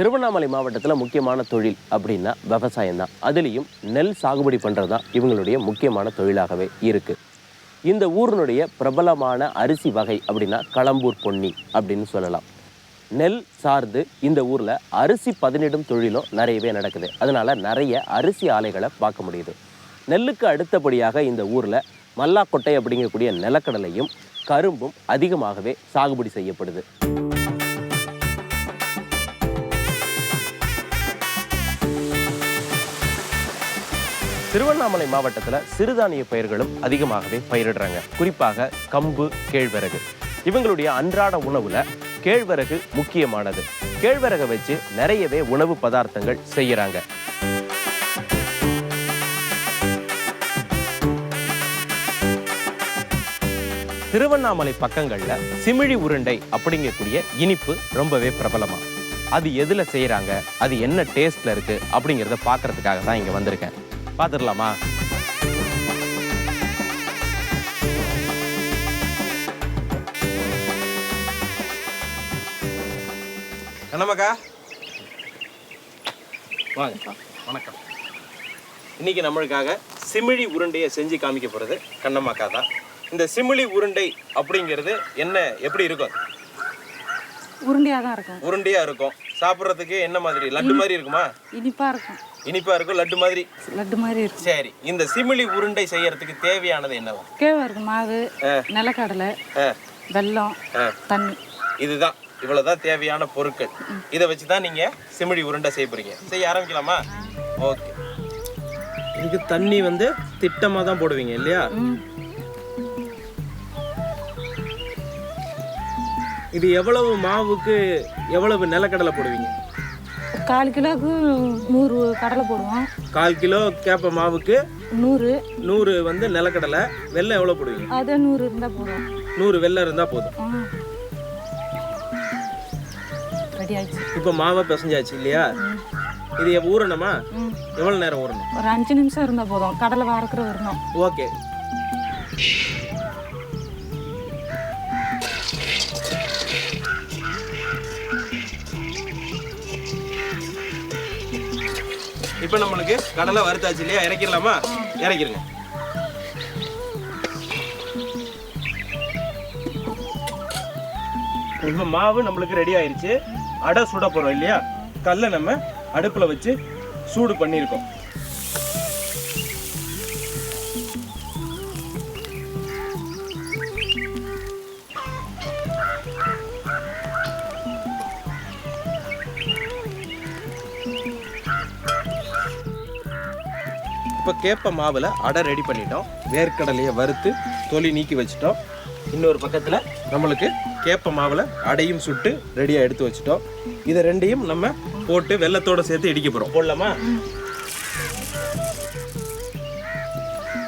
திருவண்ணாமலை மாவட்டத்தில் முக்கியமான தொழில் அப்படின்னா விவசாயம் தான். அதுலேயும் நெல் சாகுபடி பண்ணுறது தான் இவங்களுடைய முக்கியமான தொழிலாகவே இருக்குது. இந்த ஊரினுடைய பிரபலமான அரிசி வகை அப்படின்னா களம்பூர் பொன்னி அப்படின்னு சொல்லலாம். நெல் சார்ந்து இந்த ஊரில் அரிசி பதனிடும் தொழிலும் நிறையவே நடக்குது. அதனால் நிறைய அரிசி ஆலைகளை பார்க்க முடியுது. நெல்லுக்கு அடுத்தபடியாக இந்த ஊரில் மல்லாக்கொட்டை அப்படிங்கக்கூடிய நிலக்கடலையும் கரும்பும் அதிகமாகவே சாகுபடி செய்யப்படுது. திருவண்ணாமலை மாவட்டத்தில் சிறுதானிய பயிர்களும் அதிகமாகவே பயிரிடுறாங்க. குறிப்பாக கம்பு, கேழ்வரகு. இவங்களுடைய அன்றாட உணவுல கேழ்வரகு முக்கியமானது. கேழ்வரகை வச்சு நிறையவே உணவு பதார்த்தங்கள் செய்யறாங்க. திருவண்ணாமலை பக்கங்கள்ல சிமிழி உருண்டை அப்படிங்கக்கூடிய இனிப்பு ரொம்பவே பிரபலமா. அது எதுல செய்யறாங்க, அது என்ன டேஸ்ட்ல இருக்கு அப்படிங்கிறத பாக்குறதுக்காக தான் இங்க வந்திருக்கேன். பார்த்துடலாமா? கண்ணம்மாக்கா வாங்க. வணக்கம். இன்னைக்கு நம்மளுக்காக சிமிழி உருண்டையை செஞ்சு காமிக்க போறது கண்ணம்மாக்கா தான். இந்த சிமிழி உருண்டை அப்படிங்கிறது என்ன, எப்படி இருக்கும்? உருண்டையா தான் இருக்கும். உருண்டையா இருக்கும். சாப்பிட்றதுக்கு என்ன மாதிரி? லட்டு மாதிரி இருக்குமா? இனிப்பா இருக்கும். இனிப்பா இருக்கும், லட்டு மாதிரி. லட்டு மாதிரி இருக்கும். சரி, இந்த சிமிழி உருண்டை செய்யறதுக்கு தேவையானது என்னவா? கேழ்வரகு மாவு, நிலக்கடலை, வெல்லம், தண்ணி. இதுதான், இவ்வளவுதான் தேவையான பொருட்கள். இதை வச்சுதான் நீங்க சிமிழி உருண்டை செய்ய போறீங்க. செய்ய ஆரம்பிக்கலாமா? ஓகே. இதுக்கு தண்ணி திட்டமா தான் போடுவீங்க இல்லையா? இது எவ்வளவு மாவுக்கு எவ்வளவு நிலக்கடலை போடுவீங்க? 1/4 கிலோவுக்கு 100 கடலை போடுவோம். 1/4 கிலோ கேப்ப மாவுக்கு 100 நிலக்கடலை. வெல்லம் எவ்வளவு போடுவீங்க? அது 100 இருந்தா போடுவோம். 100 வெல்லம் இருந்தா போதும். ரெடி ஆயிடுச்சு. இப்போ மாவை பிசைஞ்சாச்சு இல்லையா? இது ஊறணுமா? எவ்வளவு நேரம் ஊறணும்? ஒரு 5 நிமிஷம் இருந்தா போதும். கடலை வறுக்கிற வரணும். ஓகே. இப்போ நம்மளுக்கு கடலை வறுத்தாச்சு இல்லையா? இறக்கிடலாமா? இறக்கிருங்க. இப்போ மாவு நம்மளுக்கு ரெடி ஆயிருச்சு. அடை சுட போறோம் இல்லையா? கல்லை நம்ம அடுப்புல வச்சு சூடு பண்ணியிருக்கோம். இப்போ கேப்ப மாவில் அடை ரெடி பண்ணிட்டோம். வேர்க்கடலையை வறுத்து தொலி நீக்கி வச்சுட்டோம். இன்னொரு பக்கத்தில் நம்மளுக்கு கேப்ப மாவில் அடையும் சுட்டு ரெடியாக எடுத்து வச்சுட்டோம். இதை ரெண்டையும் நம்ம போட்டு வெல்லத்தோடு சேர்த்து இடிக்க போகிறோம். போடலாமா?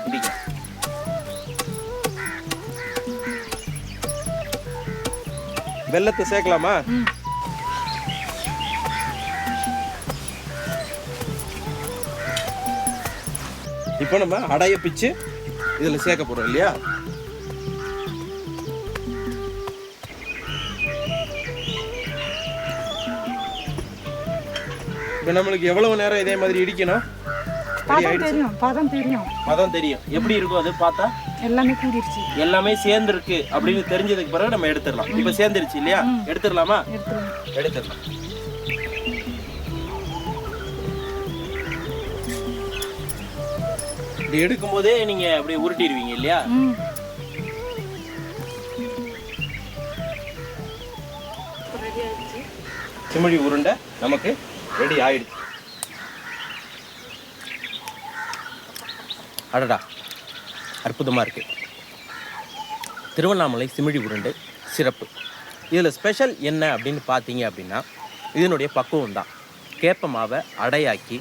இடிக்க. வெல்லத்தை சேர்க்கலாமா? இப்போ நம்ம அடைய பிச்சு இதில் சேர்க்க போகிறோம் இல்லையா? இப்போ நம்மளுக்கு எவ்வளவு நேரம் இதே மாதிரி இடிக்கணும்? பதம் தெரியும். எப்படி இருக்கும் அது பார்த்தா? எல்லாமே கூடிருச்சு. எல்லாமே சேர்ந்துருக்கு அப்படின்னு தெரிஞ்சதுக்கு பிறகு நம்ம எடுத்துடலாம். இப்போ சேர்ந்துருச்சு இல்லையா? எடுத்துடலாமா? எடுத்துடலாம். எடுக்கும் போதே நீங்க அப்படியே உருட்டிடுவீங்க இல்லையா? சிமிழி உருண்டை நமக்கு ரெடி ஆயிடுச்சு. அடடா, அற்புதமா இருக்கு. திருவண்ணாமலை சிமிழி உருண்டை சிறப்பு. இதில் ஸ்பெஷல் என்ன அப்படின்னு பார்த்தீங்க அப்படின்னா, இதனுடைய பக்குவம் தான். கேப்ப மாவை அடையாக்கி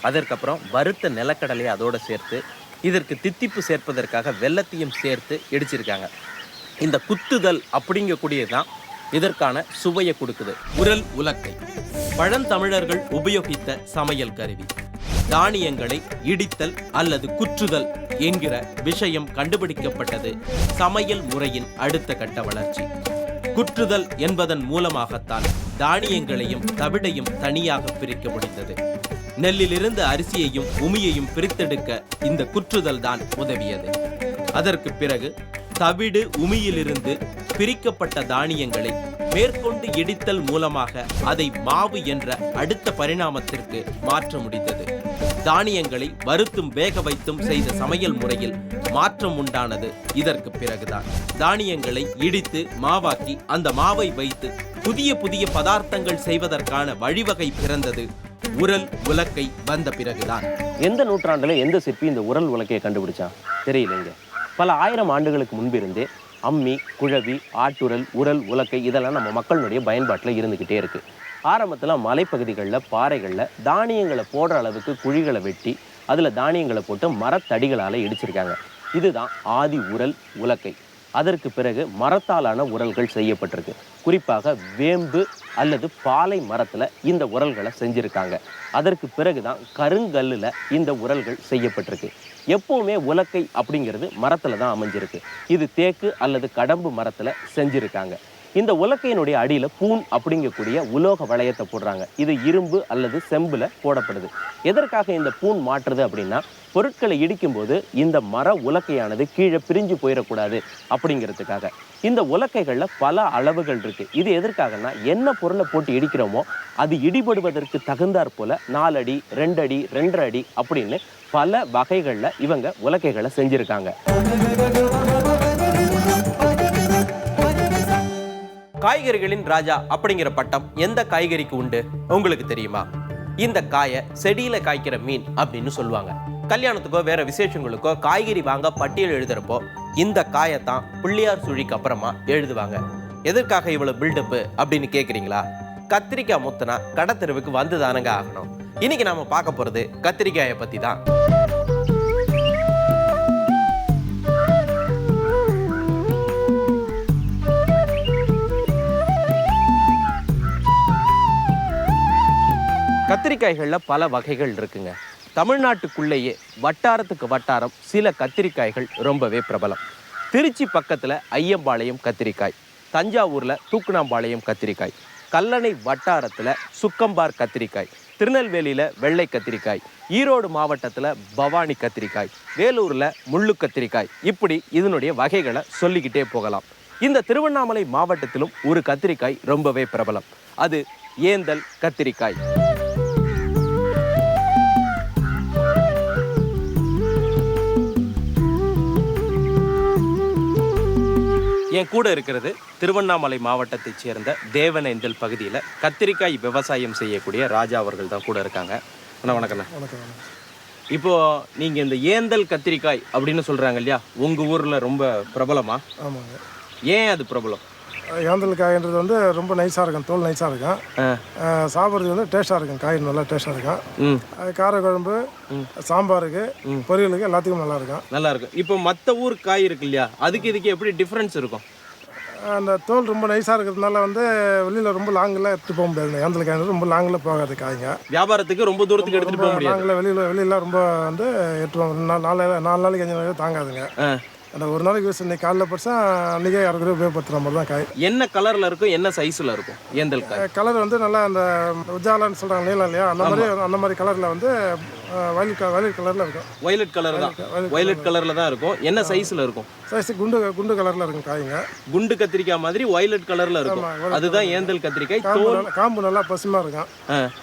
அதற்கப்புறம் வறுத்த நிலக்கடலையை அதோடு சேர்த்து இதற்கு தித்திப்பு சேர்ப்பதற்காக வெல்லத்தையும் சேர்த்து இடிச்சிருக்காங்க. இந்த குத்துதல் அப்படிங்கக்கூடியது தான் இதற்கான சுவையை கொடுக்குது. உரல் உலக்கை பழந்தமிழர்கள் உபயோகித்த சமையல் கருவி. தானியங்களை இடித்தல் அல்லது குற்றுதல் என்கிற விஷயம் கண்டுபிடிக்கப்பட்டது சமையல் முறையின் அடுத்த கட்ட வளர்ச்சி. குற்றுதல் என்பதன் மூலமாகத்தான் தானியங்களையும் தவிடையும் தனியாக பிரிக்க முடிந்தது. நெல்லிலிருந்து அரிசியையும் உமியையும் பிரித்தெடுக்க இந்த குற்றுதல் தான் உதவியது. அதற்கு பிறகு தவிடு உமியிலிருந்து பிரிக்கப்பட்ட தானியங்களை மேற்கொண்டு இடித்தல் மூலமாக அதை மாவு என்ற அடுத்த பரிணாமத்திற்கு மாற்ற முடிந்தது. தானியங்களை வறுத்தும் வேக வைத்தும் செய்த சமையல் முறையில் மாற்றம் உண்டானது இதற்கு பிறகுதான். தானியங்களை இடித்து மாவாக்கி அந்த மாவை வைத்து புதிய புதிய பதார்த்தங்கள் செய்வதற்கான வழிவகை பிறந்தது உரல் உலக்கை வந்த பிறகுதான். எந்த நூற்றாண்டுல எந்த சிற்பி இந்த உரல் உலக்கையை கண்டுபிடிச்சான் தெரியலைங்க. பல ஆயிரம் ஆண்டுகளுக்கு முன்பிருந்தே அம்மி, குழவி, ஆட்டுரல், உரல், உலக்கை இதெல்லாம் நம்ம மக்களுடைய பயன்பாட்டில் இருந்துக்கிட்டே இருக்கு. ஆரம்பத்தில் மலைப்பகுதிகளில் பாறைகளில் தானியங்களை போடுற அளவுக்கு குழிகளை வெட்டி அதில் தானியங்களை போட்டு மரத்தடிகளால் இடிச்சிருக்காங்க. இதுதான் ஆதி உரல் உலக்கை. அதற்கு பிறகு மரத்தாலான உரல்கள் செய்யப்பட்டிருக்கு. குறிப்பாக வேம்பு அல்லது பாலை மரத்தில் இந்த உரல்களை செஞ்சுருக்காங்க. அதற்கு பிறகுதான் கருங்கல்லில் இந்த உரல்கள் செய்யப்பட்டிருக்கு. எப்போவுமே உலக்கை அப்படிங்கிறது மரத்தில் தான் அமைஞ்சிருக்கு. இது தேக்கு அல்லது கடம்பு மரத்தில் செஞ்சுருக்காங்க. இந்த உலக்கையினுடைய அடியில் பூன் அப்படிங்கக்கூடிய உலோக வளையத்தை போடுறாங்க. இது இரும்பு அல்லது செம்பில் போடப்படுது. எதற்காக இந்த பூன் மாற்றுது அப்படின்னா, பொருட்களை இடிக்கும்போது இந்த மர உலக்கையானது கீழே பிரிஞ்சு போயிடக்கூடாது அப்படிங்கிறதுக்காக. இந்த உலக்கைகளில் பல அளவுகள் இருக்குது. இது எதற்காகனா, என்ன பொருளை போட்டு இடிக்கிறோமோ அது இடிபடுவதற்கு தகுந்தாற் போல 4 அடி 2 அடி 2.5 அடி அப்படின்னு பல வகைகளில் இவங்க உலக்கைகளை செஞ்சுருக்காங்க. காய்கறிகளின் ராஜா அப்படிங்கிற பட்டம் எந்த காய்கறிக்கு உண்டு உங்களுக்கு தெரியுமா? இந்த காயை செடியில காய்க்கிற மீன் அப்படின்னு சொல்லுவாங்க. கல்யாணத்துக்கோ வேற விசேஷங்களுக்கோ காய்கறி வாங்க பட்டியல் எழுதுறப்போ இந்த காயத்தான் பிள்ளையார் சுழிக்கு அப்புறமா எழுதுவாங்க. எதற்காக இவ்வளவு பில்டப்பு அப்படின்னு கேட்குறீங்களா? கத்திரிக்காய் முத்துனா கடத்தெருவுக்கு வந்து தானங்க ஆகணும். இன்னைக்கு நாம பார்க்க போறது கத்திரிக்காயை பத்தி தான். கத்திரிக்காய்களில் பல வகைகள் இருக்குங்க. தமிழ்நாட்டுக்குள்ளேயே வட்டாரத்துக்கு வட்டாரம் சில கத்திரிக்காய்கள் ரொம்பவே பிரபலம். திருச்சி பக்கத்தில் ஐயம்பாளையம் கத்திரிக்காய், தஞ்சாவூரில் தூக்குனாம்பாளையம் கத்திரிக்காய், கல்லணை வட்டாரத்தில் சுக்கம்பார் கத்திரிக்காய், திருநெல்வேலியில் வெள்ளை கத்திரிக்காய், ஈரோடு மாவட்டத்தில் பவானி கத்திரிக்காய், வேலூரில் முள்ளு கத்திரிக்காய், இப்படி இதனுடைய வகைகளை சொல்லிக்கிட்டே போகலாம். இந்த திருவண்ணாமலை மாவட்டத்திலும் ஒரு கத்திரிக்காய் ரொம்பவே பிரபலம். அது ஏந்தல் கத்திரிக்காய். என் கூட இருக்கிறது திருவண்ணாமலை மாவட்டத்தைச் சேர்ந்த தேவனேந்தல் பகுதியில் கத்திரிக்காய் விவசாயம் செய்யக்கூடிய ராஜா அவர்கள் தான் கூட இருக்காங்க. அண்ணா வணக்கண்ணா. வணக்கம். இப்போது நீங்கள் இந்த ஏந்தல் கத்திரிக்காய் அப்படின்னு சொல்கிறாங்க இல்லையா, உங்கள் ஊரில் ரொம்ப பிரபலமா? ஆமாங்க. ஏன் அது பிரபலம்? ஏந்தல் காய்ன்றது வந்து ரொம்ப நைஸாக இருக்கும், தோல் நைஸாக இருக்கும், சாப்பிட்றதுக்கு வந்து டேஸ்ட்டாக இருக்கும். காய் நல்லா டேஸ்ட்டாக இருக்கும். அது கார குழம்பு, சாம்பாருக்கு, பொரியலுக்கு எல்லாத்துக்கும் நல்லா இருக்கும். நல்லா இருக்கும். இப்போ மற்ற ஊர் காய் இருக்கு இல்லையா, அதுக்கு இதுக்கு எப்படி டிஃப்ரென்ஸ் இருக்கும்? அந்த தோல் ரொம்ப நைஸாக இருக்கிறதுனால வந்து வெளியில் ரொம்ப லாங்கில் எடுத்துகிட்டு போக முடியாது. ஏந்தல் காய் ரொம்ப லாங்கில் போகாது காய்ங்க. வியாபாரத்துக்கு ரொம்ப தூரத்துக்கு எடுத்துகிட்டு போக முடியாது. லாங்கில் வெளியில் ரொம்ப வந்து 4 நாளைக்கு 5 நாளைக்கு தாங்காதுங்க. அந்த ஒரு நாளைக்கு யூஸ் இன்னைக்கு காலையில் பறிச்சா அன்றைக்கே யாருக்கு உபயோகப்படுத்துகிற மாதிரி தான் காய். என்ன கலரில் இருக்கும், என்ன சைஸில் இருக்கும் ஏந்தல் காய்? கலர் வந்து நல்லா அந்த உஜாலான்னு சொல்கிறாங்க நீளம் இல்லையா, அந்த மாதிரி கலரில் வந்து வயலட் கலரில் இருக்கும். வயலட் கலர் தான், வயலட் கலரில் தான் இருக்கும். என்ன சைஸில் இருக்கும்? சைஸ் குண்டு கலரில் இருக்கும் காய்ங்க. குண்டு கத்திரிக்காய் மாதிரி வயலட் கலரில் இருக்கும். அதுதான் ஏந்தல் கத்திரிக்காய். காம்பு நல்லா பசுமையாக இருக்கும்.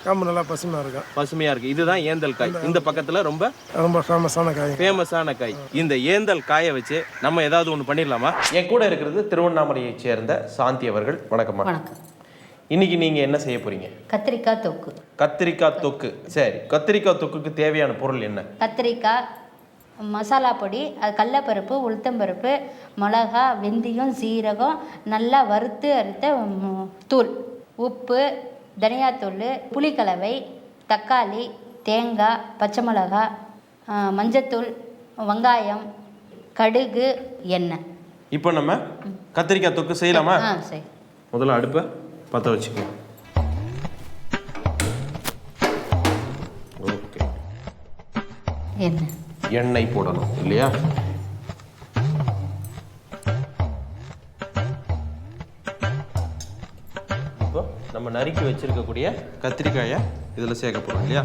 காம்பு நல்லா பசுமையாக இருக்கும், பசுமையாக இருக்குது. இதுதான் ஏந்தல் காய். இந்த பக்கத்தில் ரொம்ப ஃபேமஸான காய். ஃபேமஸான காய். இந்த ஏந்தல் காயை வச்சு நம்ம ஏதாவது ஒன்று பண்ணிடலாமா? என் கூட இருக்கிறது திருவண்ணாமலையைச் சேர்ந்த சாந்தி அவர்கள். வணக்கம்மா. வணக்கம். இன்னைக்கு நீங்கள் என்ன செய்ய போறீங்க? கத்திரிக்காய் தொக்கு. கத்திரிக்காய் தொக்கு. சரி, கத்திரிக்காய் தொக்குக்கு தேவையான பொருள் என்ன? கத்திரிக்காய், மசாலா பொடி, அது கடலப்பருப்பு, உளுத்தம்பருப்பு, மிளகா, வெந்தயம், சீரகம், நல்லா வறுத்து அரைத்த தூள், உப்பு, தனியாத்தூள், புளிக்கலவை, தக்காளி, தேங்காய், பச்சை மிளகா, மஞ்சத்தூள், வெங்காயம், கடுகு, எண்ணெய். இப்போ நம்ம கத்திரிக்காய் தொக்கு செய்யலாமா? சரி. முதல்ல அடுப்பை பற்ற வச்சுக்கலாம். ஓகே. எண்ணெய் போடணும் இல்லையா? இப்போ நம்ம நறுக்கி வச்சிருக்கக்கூடிய கத்திரிக்காயை இதில் சேர்க்க போகிறோம் இல்லையா?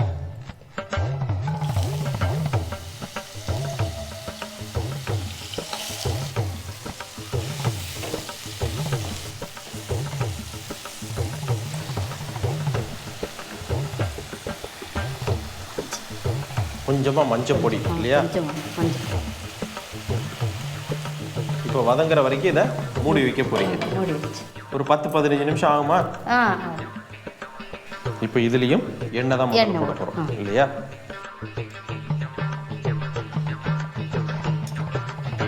கொஞ்சமாக மஞ்சள் பொடி இல்லையா? கொஞ்சம் மஞ்சள் இப்போ வதங்குற வரைக்கும் இதை மூடி வைக்க போறீங்க. மூடி வச்சு ஒரு 10-15 நிமிஷம் ஆகுமா? இப்போ இதுலேயும் எண்ணெய் தான் முதல்ல போட போகிறோம் இல்லையா?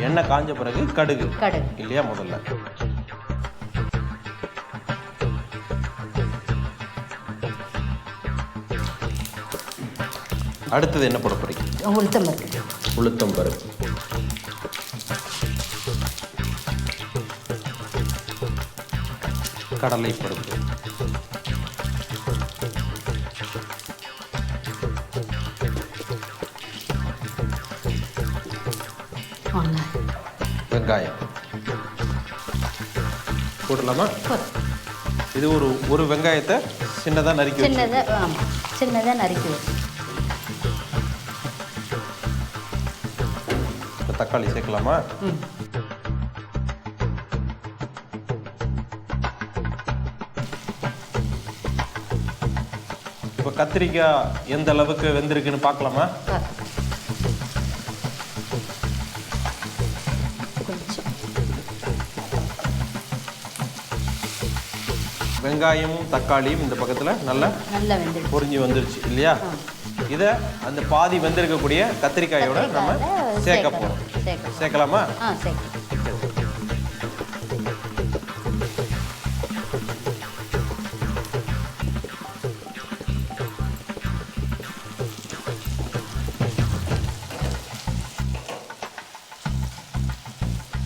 எண்ணெய் காஞ்ச பிறகு கடுகு இல்லையா? முதல்ல அடுத்தது என்ன போட போறீங்க? உளுத்தம் பருப்பு. கடலை பருப்பு. வெங்காயம் போடலாமா? இது ஒரு வெங்காயத்தை சின்னதாக நறுக்கி வச்சு தக்காளி சேர்க்கலாமா? இப்போ கத்திரிக்காய் எந்த அளவுக்கு வெந்திருக்குன்னு பார்க்கலாமா? வெங்காயமும் தக்காளியும் இந்த பக்கத்தில் நல்லா பொரிஞ்சு வந்துருச்சு இல்லையா? இதை அந்த பாதி வெந்திருக்கக்கூடிய கத்திரிக்காயோட நம்ம சேர்க்க போகிறோம். சேர்க்கலாமா?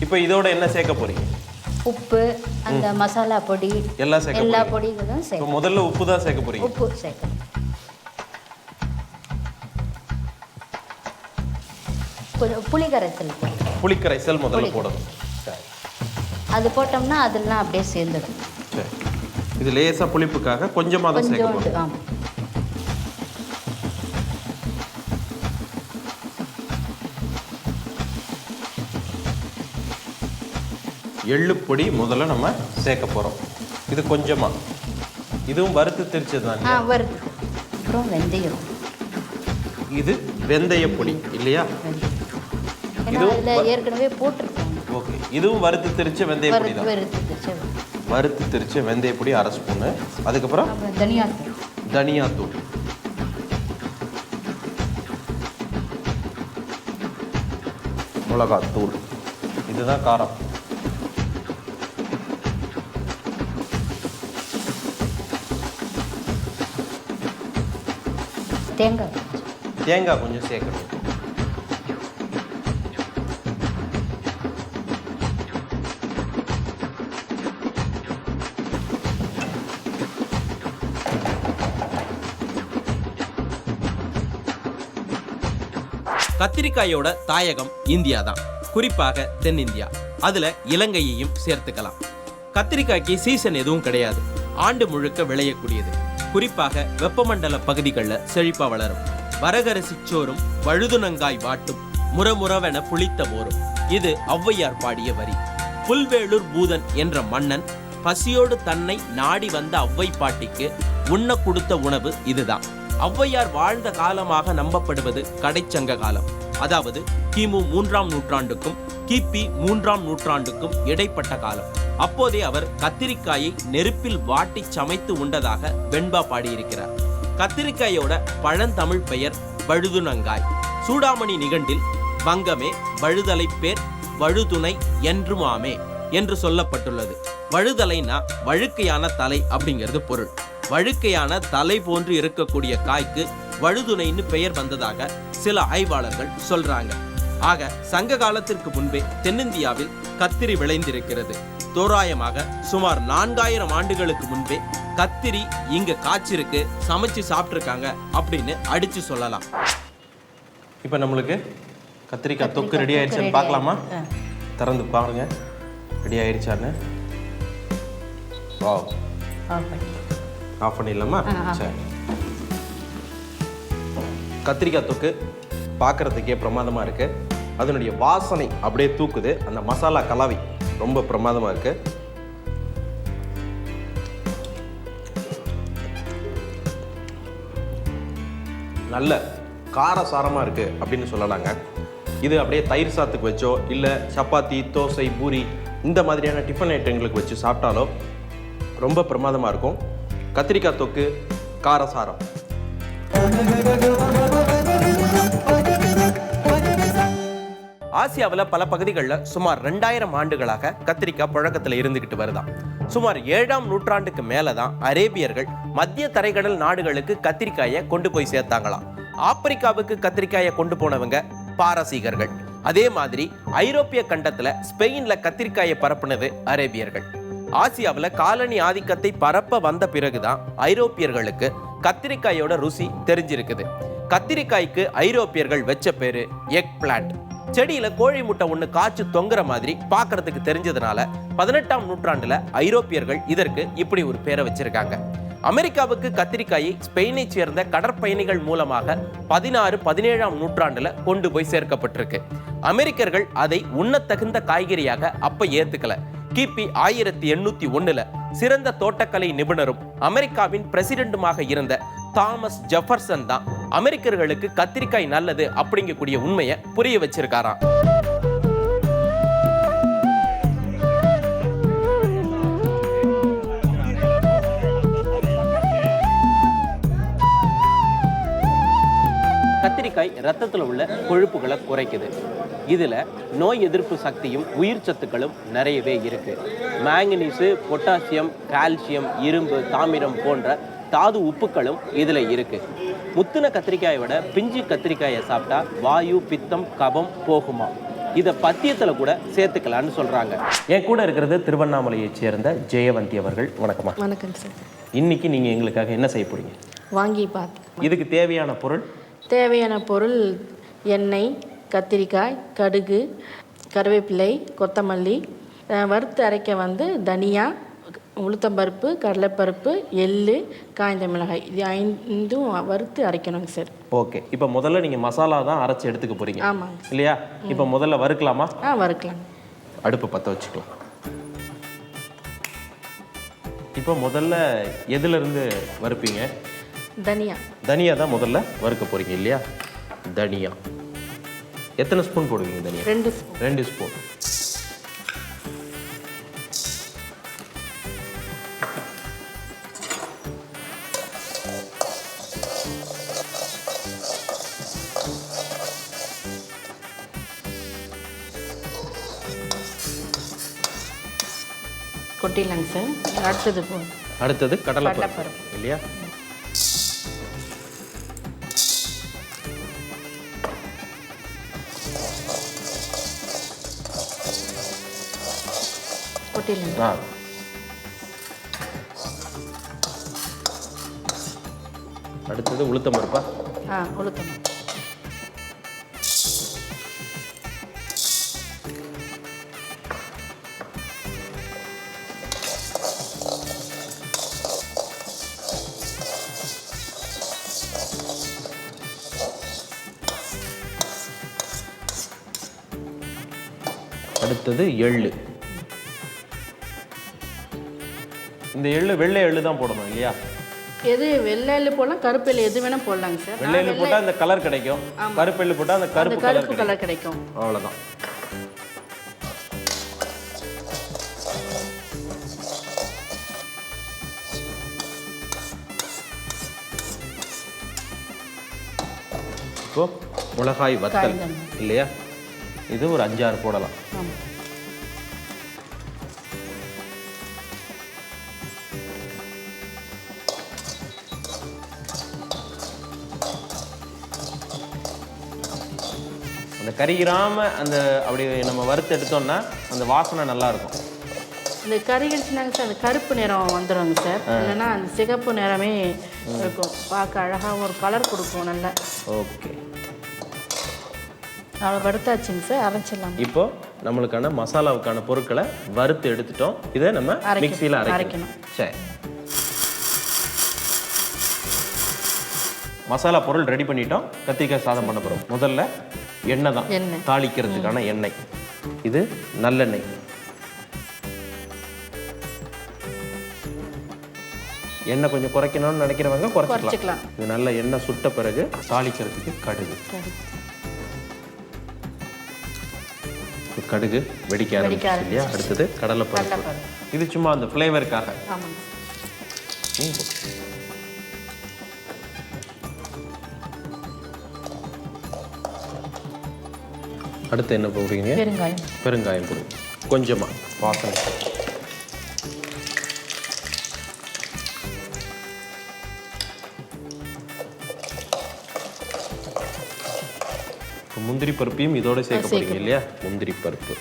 இப்போ இதோட என்ன சேர்க்க போறீங்க? உப்பு, அந்த மசாலா பொடி, எல்லா பொடிகளும் சேர்க்க. முதல்ல உப்பு தான் சேர்க்க போறீங்க. உப்பு சேர்க்கணும். கொஞ்சம் புளிக்கரைசல் முதல்ல போடணும். அது போட்டோம்னா அதெல்லாம் அப்படியே சேர்ந்துடும். சரி, இது லேசா புளிப்புக்காக கொஞ்சமாக தான் சேர்க்கணும். எள்ளு பொடி முதல்ல நம்ம சேர்க்க போகிறோம். இது கொஞ்சமாக, இதுவும் வறுத்து திரிச்சது தான். அப்புறம் வெந்தயம். இது வெந்தய பொடி இல்லையா? இதுவும் ஏற்கனவே போட்டுருக்கோம். ஓகே, இதுவும் வறுத்து திரிச்ச வெந்தய பொடி தான். வறுத்து திரிச்ச வெந்தய பொடி 1/2 ஸ்பூனு. அதுக்கப்புறம் தனியாத்தூள். மிளகாத்தூள். இதுதான் காரம். தேங்காய் கொஞ்சம் சேர்க்கணும். கத்திரிக்காயோட தாயகம் இந்தியா தான், குறிப்பாக தென்னிந்தியா. அதுல இலங்கையையும் சேர்த்துக்கலாம். கத்திரிக்காய்க்கு சீசன் எதுவும் கிடையாது, ஆண்டு முழுக்க விளையக்கூடியது. குறிப்பாக வெப்பமண்டல பகுதிகளில் செழிப்பா வளரும். வரகரசி சோறும் வழுதுனங்காய் வாட்டும் முறமுறவென புளித்த மோரும். இது ஔவையார் பாடிய வரி. புல்வேளூர் பூதன் என்ற மன்னன் பசியோடு தன்னை நாடி வந்த ஔவை பாட்டிக்கு உண்ண கொடுத்த உணவு இதுதான். ஔவையார் வாழ்ந்த காலமாக நம்பப்படுவது கடைச்சங்க காலம், அதாவது கிமு 3ஆம் நூற்றாண்டுக்கும் கிபி 3ஆம் நூற்றாண்டுக்கும் இடைப்பட்ட காலம். அப்போதே அவர் கத்திரிக்காயை நெருப்பில் வாட்டி சமைத்து உண்டதாக வெண்பா பாடியிருக்கிறார். கத்திரிக்காயோட பழந்தமிழ் பெயர் வழுதுனங்காய். சூடாமணி நிகண்டில் வங்கமே வழுதலை பேர் வழுதுணை என்றுமாமே என்று சொல்லப்பட்டுள்ளது. வழுதலைனா வழுக்கையான தலை அப்படிங்கிறது பொருள். வழுக்கையான தலை போன்று இருக்கக்கூடிய காய்க்கு வழுதுணைன்னு பெயர் வந்ததாக சில ஆய்வாளர்கள் சொல்றாங்க. ஆக சங்க காலத்திற்கு முன்பே தென்னிந்தியாவில் கத்திரி விளைந்திருக்கிறது. தோராயமாக சுமார் 4000 ஆண்டுகளுக்கு முன்பே கத்திரி இங்க காய்ச்சிருக்கு, சமைச்சு சாப்பிட்டுருக்காங்க அப்படின்னு அடிச்சு சொல்லலாம். இப்போ நம்மளுக்கு கத்திரிக்காய் தொக்கு ரெடி ஆயிடுச்சுன்னு பார்க்கலாமா? திறந்து பாருங்க, ரெடி ஆயிடுச்சான்னு. வாவ், ஆஃப் பண்ணிடலாமா? சரி. கத்திரிக்காய் தொக்கு பார்க்குறதுக்கே பிரமாதமாக இருக்குது. அதனுடைய வாசனை அப்படியே தூக்குது. அந்த மசாலா கலவை ரொம்ப பிரமாதமாக இருக்குது. நல்ல காரசாரமாக இருக்குது அப்படின்னு சொல்லலாங்க. இது அப்படியே தயிர் சாத்துக்கு வச்சோ இல்லை சப்பாத்தி, தோசை, பூரி இந்த மாதிரியான டிஃபன் ஐட்டங்களுக்கு வச்சு சாப்பிட்டாலோ ரொம்ப பிரமாதமாக இருக்கும். கத்திரிக்காய் தொக்கு காரசாரம். ஆசியாவில் பல பகுதிகளில் சுமார் 2000 ஆண்டுகளாக கத்திரிக்காய் புழக்கத்தில் இருந்துகிட்டு வருதான். சுமார் 7ஆம் நூற்றாண்டுக்கு மேலே தான் அரேபியர்கள் மத்திய தரைக்கடல் நாடுகளுக்கு கத்திரிக்காயை கொண்டு போய் சேர்த்தாங்களாம். ஆப்பிரிக்காவுக்கு கத்திரிக்காயை கொண்டு போனவங்க பாரசீகர்கள். அதே மாதிரி ஐரோப்பிய கண்டத்தில் ஸ்பெயினில் கத்திரிக்காயை பரப்புனது அரேபியர்கள். ஆசியாவில் காலனி ஆதிக்கத்தை பரப்ப வந்த பிறகுதான் ஐரோப்பியர்களுக்கு கத்திரிக்காயோட ருசி தெரிஞ்சிருக்குது. கத்திரிக்காய்க்கு ஐரோப்பியர்கள் வச்ச பேரு எக் பிளான்ட். செடியில கோழி முட்டை ஒன்று காய்ச்சி தொங்குற மாதிரி பார்க்கறதுக்கு தெரிஞ்சதுனால 18ஆம் நூற்றாண்டுல ஐரோப்பியர்கள் இதற்கு இப்படி ஒரு பேரை வச்சிருக்காங்க. அமெரிக்காவுக்கு கத்திரிக்காயை ஸ்பெயினை சேர்ந்த கடற்பயணிகள் மூலமாக 16, 17ஆம் நூற்றாண்டுல கொண்டு போய் சேர்க்கப்பட்டிருக்கு. அமெரிக்கர்கள் அதை உண்ணத்தகுந்த காய்கறியாக அப்ப ஏத்துக்கல. கிபி 1801 சிறந்த தோட்டக்கலை நிபுணரும் அமெரிக்காவின் பிரசிடென்ட்டுமாக இருந்த தாமஸ் ஜெஃபர்சன் தான் அமெரிக்கர்களுக்கு கத்திரிக்காய் நல்லது அப்படிங்கக்கூடிய உண்மையை புரிய வச்சிருக்காராம். கத்திரிக்காய் ரத்தத்தில் உள்ள கொழுப்புகளை குறைக்குது. இதில் நோய் எதிர்ப்பு சக்தியும் உயிர் சத்துக்களும் நிறையவே இருக்கு. மேங்கனீஸு, பொட்டாசியம், கால்சியம், இரும்பு, தாமிரம் போன்ற தாது உப்புக்களும் இதில் இருக்கு. முத்தின கத்திரிக்காயை விட பிஞ்சு கத்திரிக்காயை சாப்பிட்டா வாயு, பித்தம், கபம் போகுமா. இதை பத்தியத்தில் கூட சேர்த்துக்கலான்னு சொல்கிறாங்க. என் கூட இருக்கிறது திருவண்ணாமலையைச் சேர்ந்த ஜெயவந்தி அவர்கள். வணக்கம்மா. வணக்கம் சார். இன்னைக்கு நீங்கள் எங்களுக்காக என்ன செய்ய போறீங்க? வாங்கி பார்த்து இதுக்கு தேவையான பொருள் எண்ணெய், கத்திரிக்காய், கடுகு, கருவேப்பிலை, கொத்தமல்லி, வறுத்து அரைக்க தனியா, உளுத்தம்பருப்பு, கடலைப்பருப்பு, எள்ளு, காய்ந்த மிளகாய், இது 5ம் வறுத்து அரைக்கணுங்க சார். ஓகே. இப்போ முதல்ல நீங்கள் மசாலா தான் அரைச்சி எடுத்துக்க போகிறீங்க. ஆமாங்க இல்லையா? இப்போ முதல்ல வறுக்கலாமா? வறுக்கலாம். அடுப்பு பற்ற வச்சுக்கலாம். இப்போ முதல்ல எதுலேருந்து வறுப்பீங்க? தனியா தான் முதல்ல வறுக்க போகிறீங்க இல்லையா? தனியா எத்தனை ஸ்பூன் போடுவீங்க? தனியா 2 ஸ்பூன். கொட்டிடலாங்க சார். அடுத்தது கடலைப்பருப்பு இல்லையா? கொட்டிடலாம். அடுத்தது உளுத்தம்பருப்பா? உளுத்தம். அடுத்தது எள்ளு. இந்த எள்ளு வெள்ளை எள்ளு தான் போடணும் இல்லையா? எது வெள்ளை எள்ளு போடலாம், கருப்பு எள்ளு எது வேணால் போடலாங்க சார். வெள்ளை எள்ளு போட்டால் அந்த கலர் கிடைக்கும், கருப்பு எள்ளு போட்டால் அந்த கருப்பு கலர் கிடைக்கும். அவ்வளோதான். இப்போ மிளகாய் வத்தல் இல்லையா? இது ஒரு 5-6 போடலாம். அந்த கறிகிராம அந்த அப்படி நம்ம வறுத்து எடுத்தோம்னா அந்த வாசனை நல்லா இருக்கும். இந்த கறி கழிச்சுனாங்க சார், அந்த கருப்பு நிறம் வந்துடுங்க சார். இல்லைன்னா அந்த சிகப்பு நிறமே இருக்கும். பார்க்க அழகாக ஒரு கலர் கொடுக்கும் நல்லா. ஓகே, அவ்வளோ வறுத்தாச்சுங்க சார். அரைச்சிடலாம். இப்போ நம்மளுக்கான மசாலாவுக்கான பொருட்களை வறுத்து எடுத்துட்டோம். இதை நம்ம மிக்சியில் அரைக்கணும். சரி. மசாலா பொருள் ரெடி பண்ணிட்டோம். கத்திரிக்காய் சாதம் பண்ண போகிறோம். முதல்ல எண்ணெய் தான், எண்ணெய். தாளிக்கிறதுக்கான எண்ணெய். இது நல்லெண்ணெய். எண்ணெய் கொஞ்சம் குறைக்கணும்னு நினைக்கிறவங்க குறைச்சிக்கலாம். இது நல்ல எண்ணெய் சுட்ட பிறகு தாளிக்கிறதுக்கு கடுகு. கடுகு வெடிக்க ஆரம்பிச்சு இல்லையா? அடுத்தது கடலைப்பருப்பு. இது சும்மா அந்த ஃப்ளேவருக்காக. அடுத்து என்ன போடுறீங்க? பெருங்காயம். பெருங்காயம் போடுங்க கொஞ்சமாக வாசனை. முந்திரி பருப்பையும் இதோட சேர்க்க போறீங்க இல்லையா? முந்திரி பருப்பு.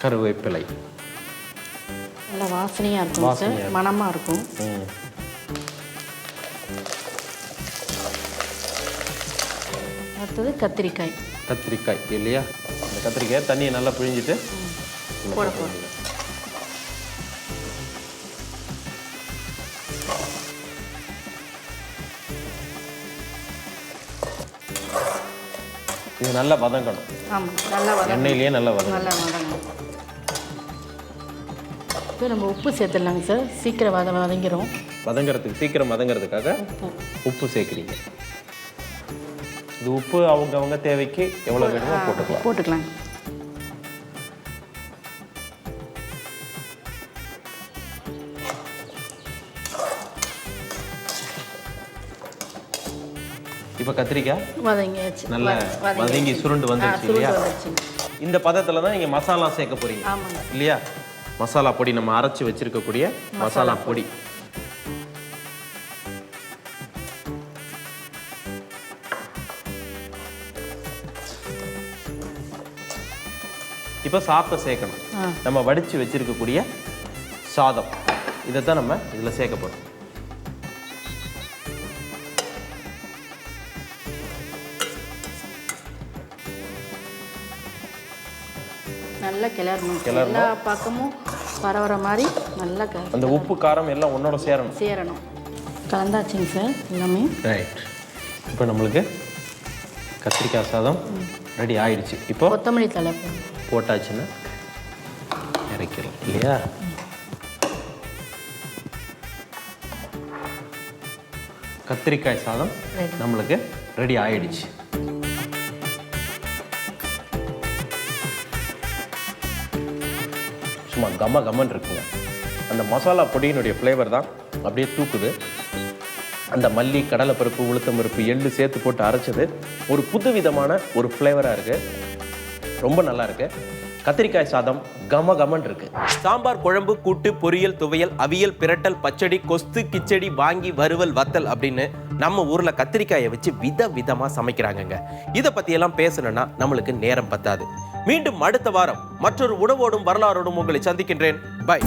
கருவேப்பிலை. நல்லா வாசனையாக இருக்கும் சார், மணமாக இருக்கும். அடுத்தது கத்திரிக்காய். கத்திரிக்காய் இல்லையா? இந்த கத்திரிக்காய் தண்ணியை நல்லா பிழிஞ்சிட்டு போட போடுங்க. இது நல்லா வதங்கணும். ஆமாம், நல்லா வதங்கணும். எண்ணெயிலேயே நல்லா வதங்கணும். நல்லா வதங்கணும். இப்போ நம்ம உப்பு சேர்த்துடலாங்க சார், சீக்கிரம் வதங்கிடும். வதங்கிறதுக்கு சீக்கிரம் வதங்கிறதுக்காக உப்பு சேர்க்குறீங்க. இது உப்பு அவங்க தேவைக்கு எவ்வளோ வேணுமோ போட்டுக்கலாம். இப்போ கத்திரிக்காய் வதங்கியாச்சு. நல்லா வதங்கி சுருண்டு வந்துருச்சு இல்லையா? இந்த பதத்தில் தான் நீங்கள் மசாலா சேர்க்க போகிறீங்க இல்லையா? மசாலா பொடி நம்ம அரைச்சி வச்சிருக்கக்கூடிய மசாலா பொடி. இப்போ சாதத்தை சேர்க்கணும். நம்ம வடித்து வச்சிருக்கக்கூடிய சாதம் இதை தான் நம்ம இதில் சேர்க்க போகிறோம். நல்லா கிளறணும். எல்லா பக்கமும் பரவற மாதிரி நல்லா அந்த உப்பு காரம் எல்லாம் ஒன்னோட சேரணும். கலந்தாச்சுங்க சார் எல்லாமே. ரைட். இப்போ நம்மளுக்கு கத்திரிக்காய் சாதம் ரெடி ஆயிடுச்சு. இப்போ கொத்தமல்லி தழை போட்டாச்சுன்னா இறக்கிறோம் இல்லையா? கத்திரிக்காய் சாதம் நம்மளுக்கு ரெடி ஆயிடுச்சு. சும்மா கமன்னு இருக்குங்க. அந்த மசாலா பொடியினுடைய ஃப்ளேவர் தான் அப்படியே தூக்குது. அந்த மல்லி, கடலைப்பருப்பு, உளுத்தம் பருப்பு, எள்ளு சேர்த்து போட்டு அரைச்சது ஒரு புதுவிதமான ஒரு ஃப்ளேவராக இருக்குது. ரொம்ப நல்லா இருக்குது. கத்திரிக்காய் சாதம் கமன்னு இருக்கு. சாம்பார், குழம்பு, கூட்டு, பொரியல், துவையல், அவியல், பிரட்டல், பச்சடி, கொஸ்து, கிச்சடி, வாங்கி, வறுவல், வத்தல் அப்படின்னு நம்ம ஊர்ல கத்திரிக்காயை வச்சு விதமா சமைக்கிறாங்கங்க. இதை பத்தியெல்லாம் பேசணும்னா நம்மளுக்கு நேரம் பத்தாது. மீண்டும் அடுத்த வாரம் மற்றொரு உணவோடும் வரலாறோடும் உங்களை சந்திக்கின்றேன். பை.